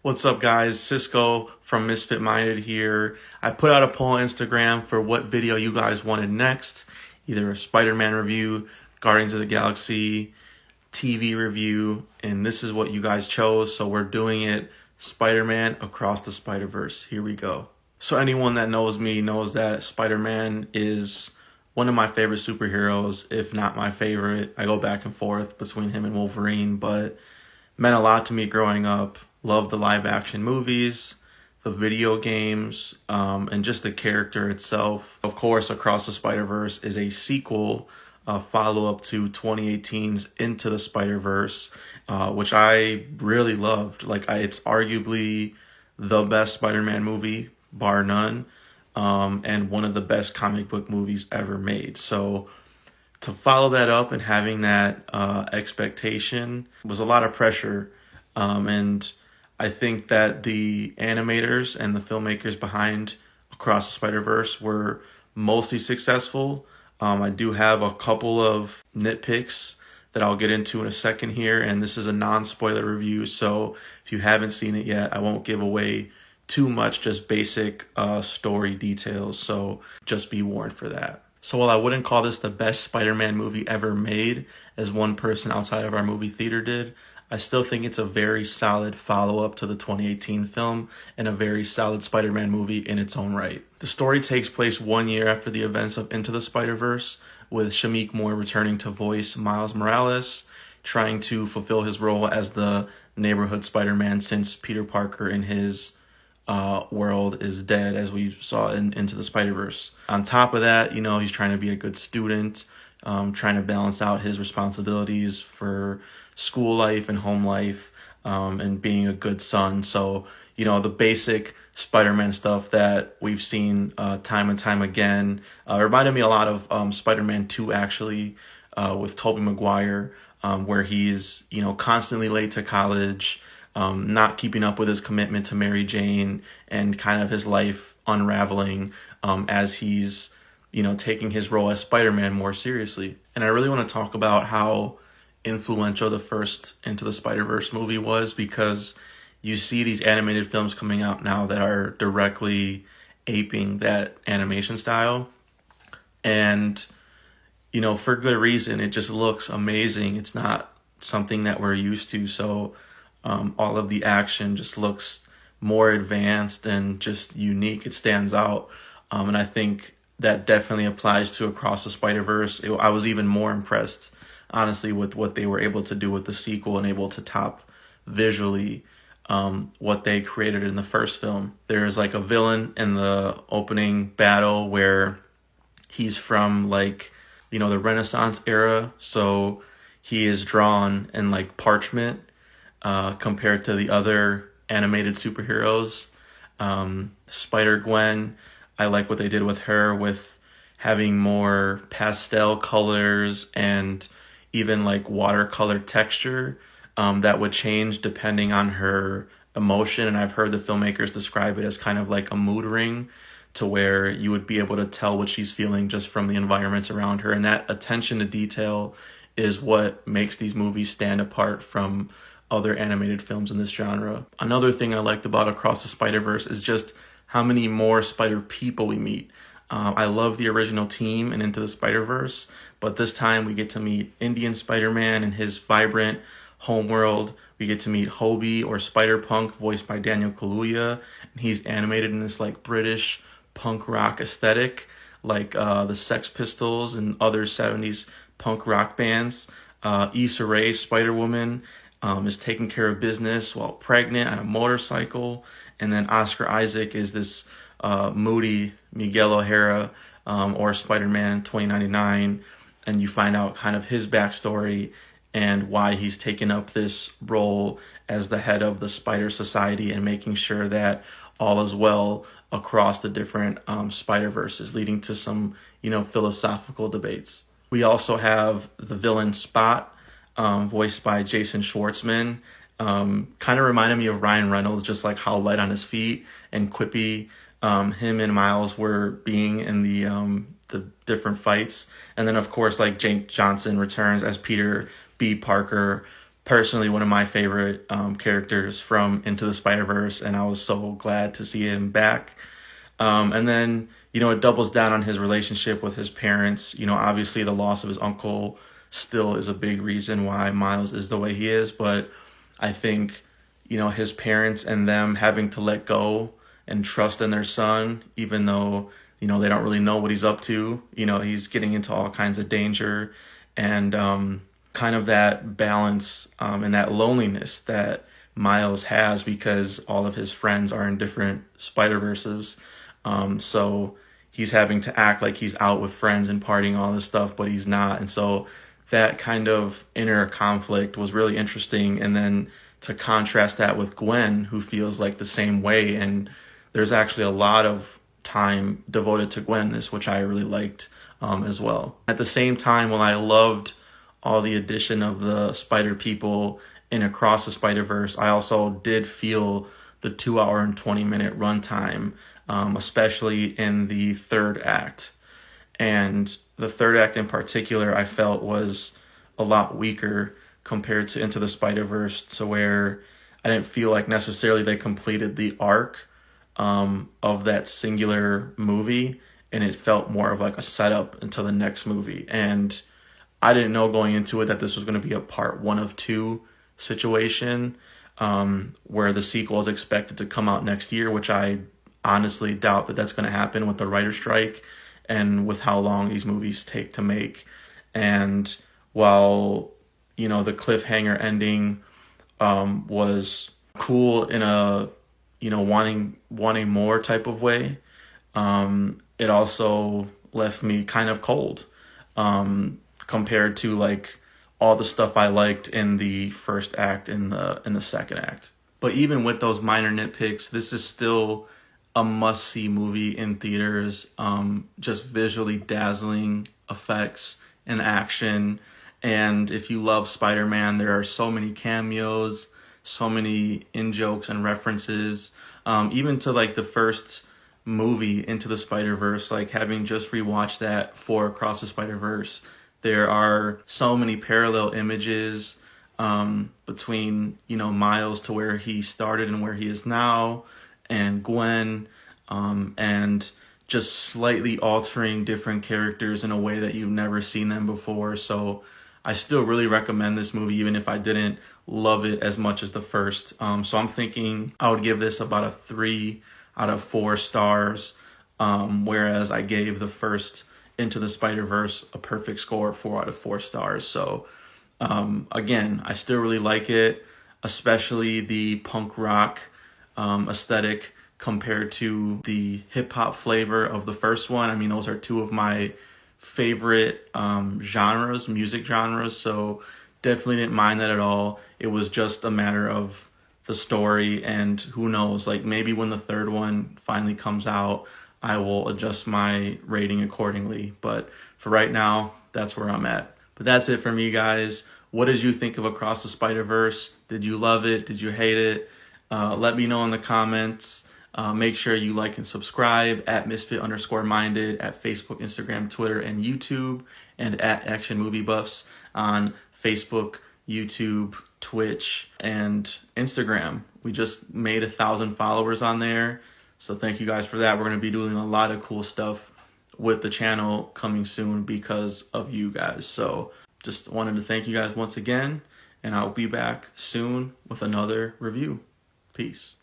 What's up, guys? Cisco from Misfit Minded here. I put out a poll on Instagram for what video you guys wanted next. Either a Spider-Man review, Guardians of the Galaxy, TV review, and this is what you guys chose. So we're doing it, Spider-Man Across the Spider-Verse. Here we go. So anyone that knows me knows that Spider-Man is one of my favorite superheroes, if not my favorite. I go back and forth between him and Wolverine, but meant a lot to me growing up. Loved the live action movies, the video games, and just the character itself. Of course, Across the Spider-Verse is a sequel, follow-up to 2018's Into the Spider-Verse, which I really loved. It's arguably the best Spider-Man movie, bar none, and one of the best comic book movies ever made. So to follow that up and having that expectation was a lot of pressure, and I think that the animators and the filmmakers behind Across the Spider-Verse were mostly successful. I do have a couple of nitpicks that I'll get into in a second here, and this is a non-spoiler review, so if you haven't seen it yet, I won't give away too much, just basic story details, so just be warned for that. So while I wouldn't call this the best Spider-Man movie ever made, as one person outside of our movie theater did, I still think it's a very solid follow-up to the 2018 film and a very solid Spider-Man movie in its own right. The story takes place 1 year after the events of Into the Spider-Verse, with Shameik Moore returning to voice Miles Morales, trying to fulfill his role as the neighborhood Spider-Man since Peter Parker in his world is dead, as we saw in Into the Spider-Verse. On top of that, he's trying to be a good student, trying to balance out his responsibilities for school life and home life, and being a good son. So, the basic Spider-Man stuff that we've seen time and time again. Reminded me a lot of Spider-Man 2, actually, with Tobey Maguire, where he's, constantly late to college, not keeping up with his commitment to Mary Jane, and kind of his life unraveling as he's, taking his role as Spider-Man more seriously. And I really want to talk about how influential the first Into the Spider-Verse movie was, because you see these animated films coming out now that are directly aping that animation style. And, for good reason. It just looks amazing. It's not something that we're used to. So all of the action just looks more advanced and just unique. It stands out. And I think that definitely applies to Across the Spider-Verse. I was even more impressed, honestly, with what they were able to do with the sequel and able to top visually what they created in the first film. There's a villain in the opening battle where he's from the Renaissance era. So he is drawn in parchment compared to the other animated superheroes. Spider-Gwen, I like what they did with her, with having more pastel colors and even watercolor texture that would change depending on her emotion. And I've heard the filmmakers describe it as kind of like a mood ring, to where you would be able to tell what she's feeling just from the environments around her. And that attention to detail is what makes these movies stand apart from other animated films in this genre. Another thing I liked about Across the Spider-Verse is just how many more Spider people we meet. I love the original team and Into the Spider-Verse, but this time we get to meet Indian Spider-Man and his vibrant homeworld. We get to meet Hobie, or Spider-Punk, voiced by Daniel Kaluuya, and he's animated in this British punk rock aesthetic, the Sex Pistols and other 70s punk rock bands. Issa Rae, Spider-Woman, is taking care of business while pregnant on a motorcycle. And then Oscar Isaac is this moody Miguel O'Hara, or Spider-Man 2099. And you find out kind of his backstory and why he's taken up this role as the head of the Spider Society and making sure that all is well across the different Spider-Verses, leading to some, philosophical debates. We also have the villain Spot, voiced by Jason Schwartzman. Kind of reminded me of Ryan Reynolds, just how light on his feet and quippy him and Miles were being in the different fights. And then, of course, Jake Johnson returns as Peter B. Parker, personally one of my favorite characters from Into the Spider-Verse, and I was so glad to see him back. And then, it doubles down on his relationship with his parents. Obviously the loss of his uncle still is a big reason why Miles is the way he is, but I think, his parents and them having to let go and trust in their son, even though, they don't really know what he's up to. He's getting into all kinds of danger, and kind of that balance and that loneliness that Miles has because all of his friends are in different Spider-Verses. So he's having to act like he's out with friends and partying all this stuff, but he's not. And so that kind of inner conflict was really interesting. And then to contrast that with Gwen, who feels like the same way. And there's actually a lot of time devoted to Gwen in this, which I really liked as well. At the same time, while I loved all the addition of the Spider People in Across the Spider-Verse, I also did feel the 2 hour and 20-minute runtime, especially in the third act. And the third act in particular, I felt was a lot weaker compared to Into the Spider-Verse, to where I didn't feel like necessarily they completed the arc of that singular movie, and it felt more of like a setup into the next movie. And I didn't know going into it that this was going to be a part 1 of 2 situation, where the sequel is expected to come out next year, which I honestly doubt that that's going to happen with the writer's strike and with how long these movies take to make. And while, the cliffhanger ending was cool in a, wanting more type of way, it also left me kind of cold compared to like all the stuff I liked in the first act and the second act. But even with those minor nitpicks, this is still a must-see movie in theaters. Just visually dazzling effects and action. And if you love Spider-Man, there are so many cameos, so many in-jokes and references. Even to like the first movie, Into the Spider-Verse, like having just rewatched that for Across the Spider-Verse, there are so many parallel images between, Miles to where he started and where he is now, and Gwen, and just slightly altering different characters in a way that you've never seen them before. So I still really recommend this movie, even if I didn't love it as much as the first. So I'm thinking I would give this about a 3 out of 4 stars, whereas I gave the first Into the Spider-Verse a perfect score of 4 out of 4 stars. So again, I still really like it, especially the punk rock aesthetic compared to the hip hop flavor of the first one. I mean, those are 2 of my favorite music genres. So definitely didn't mind that at all. It was just a matter of the story, and who knows, like maybe when the third one finally comes out, I will adjust my rating accordingly. But for right now, that's where I'm at. But that's it for me, guys. What did you think of Across the Spider-Verse? Did you love it? Did you hate it? Let me know in the comments. Make sure you like and subscribe at Misfit_minded at Facebook, Instagram, Twitter, and YouTube, and at Action Movie Buffs on Facebook, YouTube, Twitch, and Instagram. We just made 1,000 followers on there. So thank you guys for that. We're going to be doing a lot of cool stuff with the channel coming soon because of you guys. So just wanted to thank you guys once again, and I'll be back soon with another review. Peace.